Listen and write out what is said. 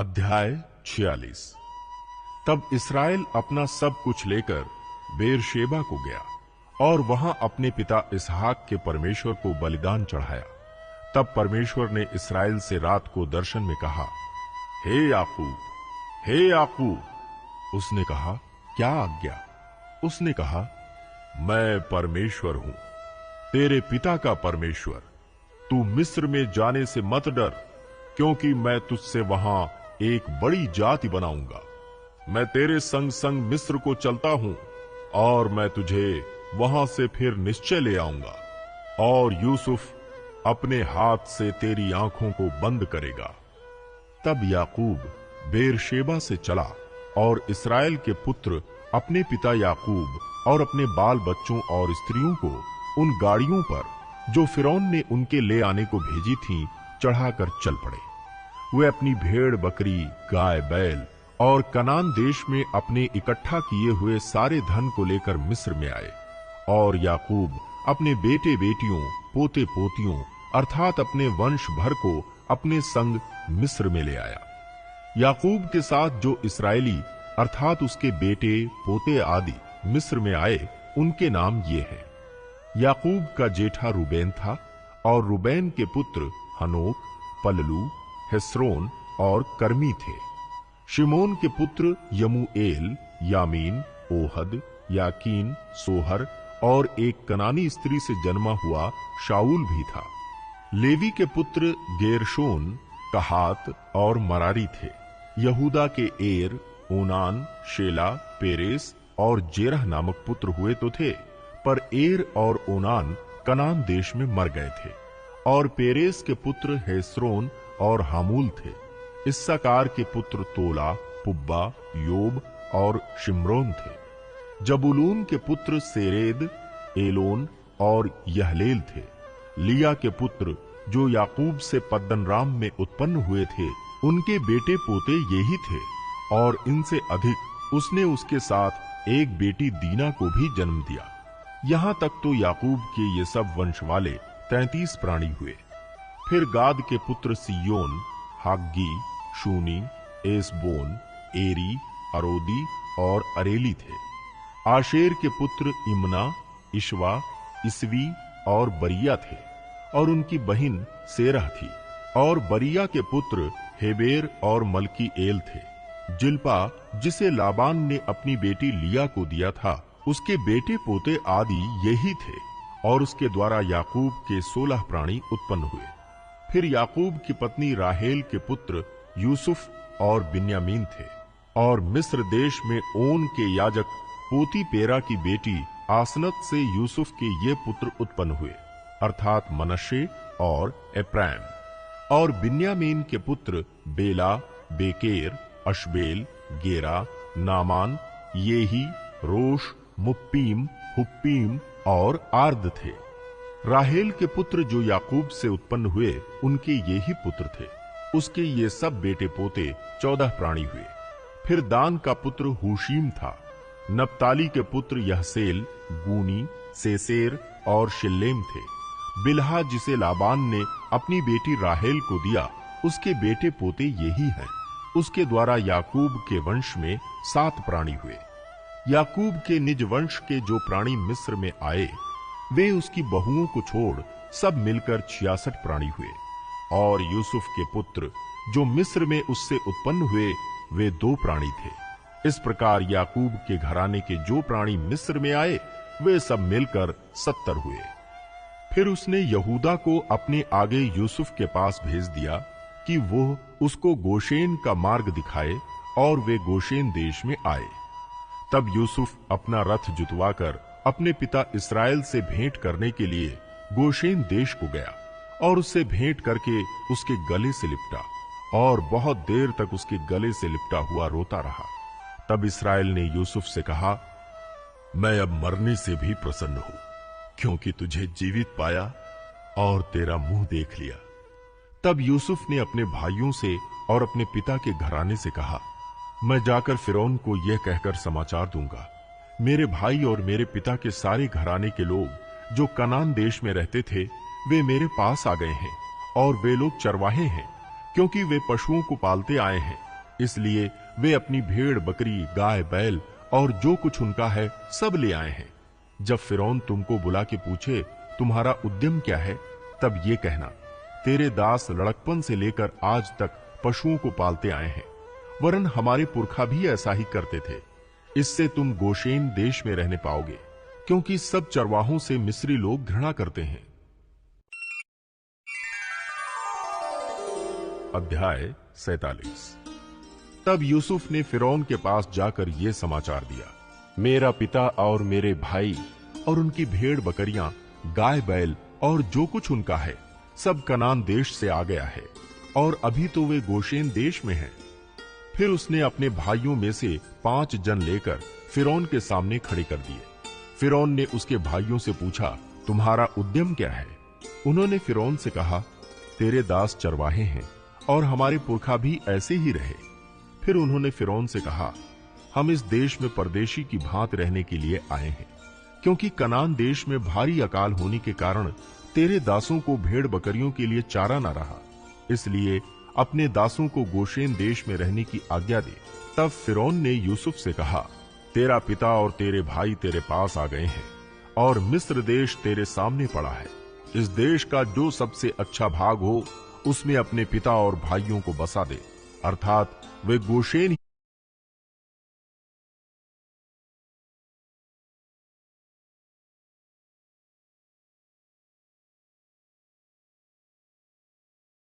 अध्याय 46। तब इस्राएल अपना सब कुछ लेकर बेरशेबा को गया और वहां अपने पिता इसहाक के परमेश्वर को बलिदान चढ़ाया। तब परमेश्वर ने इस्राएल से रात को दर्शन में कहा, हे याकूब, हे याकूब। उसने कहा, क्या आज्ञा? उसने कहा, मैं परमेश्वर हूं, तेरे पिता का परमेश्वर। तू मिस्र में जाने से मत डर, क्योंकि मैं तुझसे वहां एक बड़ी जाति बनाऊंगा। मैं तेरे संग संग मिस्र को चलता हूं और मैं तुझे वहां से फिर निश्चय ले आऊंगा, और यूसुफ अपने हाथ से तेरी आंखों को बंद करेगा। तब याकूब बेरशेबा से चला और इस्राएल के पुत्र अपने पिता याकूब और अपने बाल बच्चों और स्त्रियों को उन गाड़ियों पर जो फिरौन ने उनके ले आने को भेजी थीं चढ़ाकर चल पड़े। वे अपनी भेड़ बकरी, गाय बैल और कनान देश में अपने इकट्ठा किए हुए सारे धन को लेकर मिस्र में आए, और याकूब अपने बेटे बेटियों, पोते पोतियों अर्थात अपने वंश भर को अपने संग मिस्र में ले आया। याकूब के साथ जो इस्राएली अर्थात उसके बेटे पोते आदि मिस्र में आए, उनके नाम ये हैं। याकूब का जेठा रूबेन था, और रूबेन के पुत्र हनोक, पललू, हेस्रोन और कर्मी थे। शिमोन के पुत्र यमूएल, यामीन, ओहद, याकीन, सोहर और एक कनानी स्त्री से जन्मा हुआ शाऊल भी था। लेवी के पुत्र गेरशोन, कहात और मरारी थे। यहूदा के एर, ओनान, शेला, पेरेस और जेरह नामक पुत्र हुए तो थे, पर एर और ओनान कनान देश में मर गए थे। और पेरेस के पुत्र हेस्रोन और हामूल थे। इस्साकार के पुत्र तोला, पुब्बा, योब और शिम्रोन थे। जबूलून के पुत्र सेरेद, एलोन और यहलेल थे। लिया के पुत्र जो याकूब से पद्दनराम में उत्पन्न हुए थे, उनके बेटे पोते यही थे, और इनसे अधिक उसने उसके साथ एक बेटी दीना को भी जन्म दिया। यहां तक तो याकूब के ये सब वंश वाले 33 प्राणी हुए। फिर गाद के पुत्र सियोन, हाग्गी, शूनी, एसबोन, एरी, अरोदी और अरेली थे। आशेर के पुत्र इमना, इशवा, इसवी और बरिया थे, और उनकी बहिन सेरह थी। और बरिया के पुत्र हेबेर और मलकी एल थे। जिल्पा, जिसे लाबान ने अपनी बेटी लिया को दिया था, उसके बेटे पोते आदि यही थे, और उसके द्वारा याकूब के 16 प्राणी उत्पन्न हुए। फिर याकूब की पत्नी राहेल के पुत्र यूसुफ और बिन्यामीन थे। और मिस्र देश में ओन के याजक पोतीपेरा की बेटी आसनत से यूसुफ के ये पुत्र उत्पन्न हुए, अर्थात मनश्शे और एप्रैम। और बिन्यामीन के पुत्र बेला, बेकेर, अशबेल, गेरा, नामान, येही, रोश, मुप्पीम, हुप्पीम और आर्द थे। राहेल के पुत्र जो याकूब से उत्पन्न हुए, उनके ये ही पुत्र थे। उसके ये सब बेटे पोते 14 प्राणी हुए। फिर दान का पुत्र हुशीम था। नप्ताली के पुत्र यहसेल, गूनी, सेसेर और शिल्लेम थे। बिल्हा, जिसे लाबान ने अपनी बेटी राहेल को दिया, उसके बेटे पोते यही हैं। उसके द्वारा याकूब के वंश में 7 प्राणी हुए। याकूब के निज वंश के जो प्राणी मिस्र में आए, वे उसकी बहुओं को छोड़ सब मिलकर 66 प्राणी हुए। और यूसुफ के पुत्र जो मिस्र में उससे उत्पन्न हुए, वे 2 प्राणी थे। इस प्रकार याकूब के घराने के जो प्राणी मिस्र में आए, वे सब मिलकर 70 हुए। फिर उसने यहूदा को अपने आगे यूसुफ के पास भेज दिया कि वो उसको गोशेन का मार्ग दिखाए, और वे गोशेन देश में आए। तब यूसुफ अपना रथ जुतवाकर अपने पिता इस्राएल से भेंट करने के लिए गोशेन देश को गया, और उससे भेंट करके उसके गले से लिपटा, और बहुत देर तक उसके गले से लिपटा हुआ रोता रहा। तब इस्राएल ने यूसुफ से कहा, मैं अब मरने से भी प्रसन्न हूं, क्योंकि तुझे जीवित पाया और तेरा मुंह देख लिया। तब यूसुफ ने अपने भाइयों से और अपने पिता के घराने से कहा, मैं जाकर फिरौन को यह कहकर समाचार दूंगा, मेरे भाई और मेरे पिता के सारे घराने के लोग जो कनान देश में रहते थे, वे मेरे पास आ गए हैं, और वे लोग चरवाहे हैं, क्योंकि वे पशुओं को पालते आए हैं, इसलिए वे अपनी भेड़ बकरी गाय बैल और जो कुछ उनका है सब ले आए हैं। जब फिरौन तुमको बुला के पूछे तुम्हारा उद्यम क्या है, तब ये कहना, तेरे दास लड़कपन से लेकर आज तक पशुओं को पालते आए हैं, वरन हमारे पुरखा भी ऐसा ही करते थे। इससे तुम गोशेन देश में रहने पाओगे, क्योंकि सब चरवाहों से मिस्री लोग घृणा करते हैं। अध्याय 47। तब यूसुफ ने फिरौन के पास जाकर यह समाचार दिया, मेरा पिता और मेरे भाई और उनकी भेड़ बकरियां, गाय बैल और जो कुछ उनका है सब कनान देश से आ गया है, और अभी तो वे गोशेन देश में हैं। फिर उसने अपने भाइयों में से 5 जन लेकर फिरौन के सामने खड़े कर दिए। फिरौन ने उसके भाइयों से पूछा, तुम्हारा उद्यम क्या है? उन्होंने फिरौन से कहा, तेरे दास चरवाहे हैं और हमारे पुरखा भी ऐसे ही रहे। फिर उन्होंने फिरौन से कहा, हम इस देश में परदेशी की भांति रहने के लिए आए हैं, क्योंकि कनान देश में भारी अकाल होने के कारण तेरे दासों को भेड़ बकरियों के लिए चारा न रहा, इसलिए अपने दासों को गोशेन देश में रहने की आज्ञा दे। तब फिरौन ने यूसुफ से कहा, तेरा पिता और तेरे भाई तेरे पास आ गए हैं और मिस्र देश तेरे सामने पड़ा है। इस देश का जो सबसे अच्छा भाग हो उसमें अपने पिता और भाइयों को बसा दे, अर्थात वे गोशेन